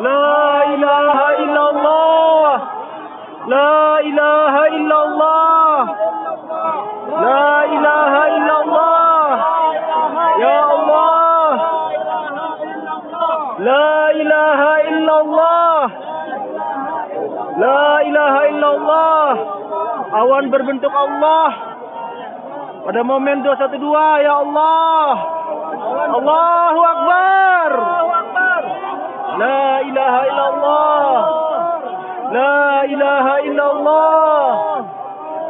La ilaha illallah. La ilaha illallah. La ilaha illallah. Ya Allah. La ilaha illallah. La ilaha illallah. Awan berbentuk Allah. Pada momen 212, ya Allah. Allahu Akbar. La ilaha illallah. La ilaha illallah.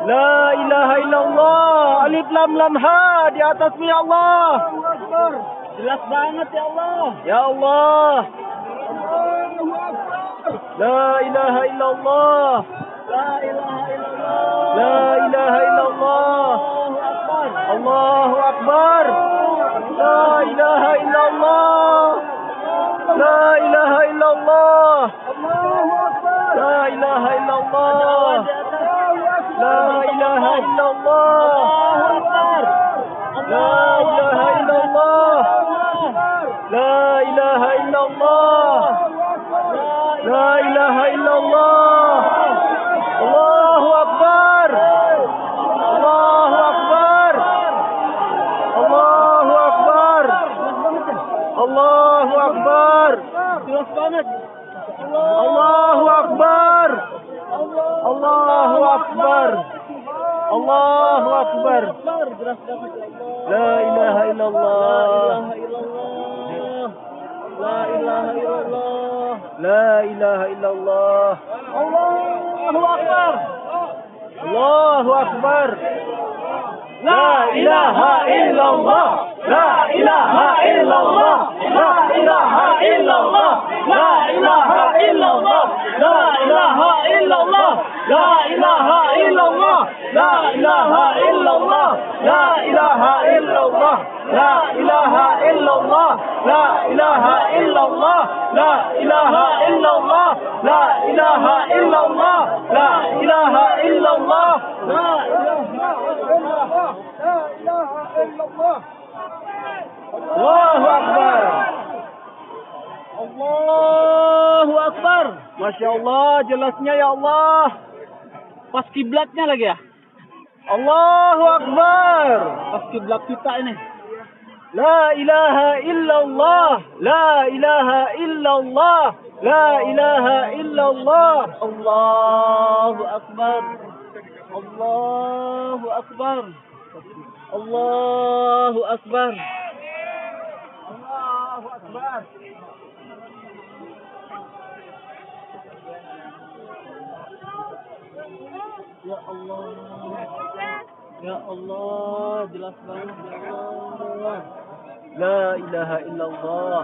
La ilaha illallah. Alif lam lam ha di atasmu ya Allah. Jelas banget ya Allah. Ya Allah. La ilaha illallah. La ilaha illallah. La ilaha illallah. Allahu Akbar. La ilaha illallah. La ilaha illallah. La ilaha illallah. La ilaha illallah. La ilaha illallah. La ilaha illallah. La ilaha illallah. Allahu Akbar. Allahu Akbar. Allahu Akbar. Allahu Akbar. Jelas banget. Allahu Akbar. Allahu Akbar. Allahu Akbar. La ilaha illallah. La ilaha illallah. La ilaha illallah. Allahu Akbar. Allahu Akbar. La ilaha illallah. La ilaha illallah. La ilaha illallah. La ilaha illallah. La ilaha illallah. La ilaha illallah. La ilaha illallah. La ilaha illallah. La ilaha illallah. La ilaha illallah. La ilaha illallah. La ilaha illallah. La ilaha illallah. La ilaha illallah. Allahu Akbar. Allahu Akbar. Masya Allah, jelasnya ya Allah. Pas kiblatnya lagi ya. Allahu Akbar. Pas kiblat kita ini. La ilaha illallah. La ilaha illallah. La ilaha illallah. Allahu Akbar. Allahu Akbar. Allahu Akbar. Allahu Akbar. Ya Allah. Ya Allah, jelas banget ya Allah. La ilaha illallah.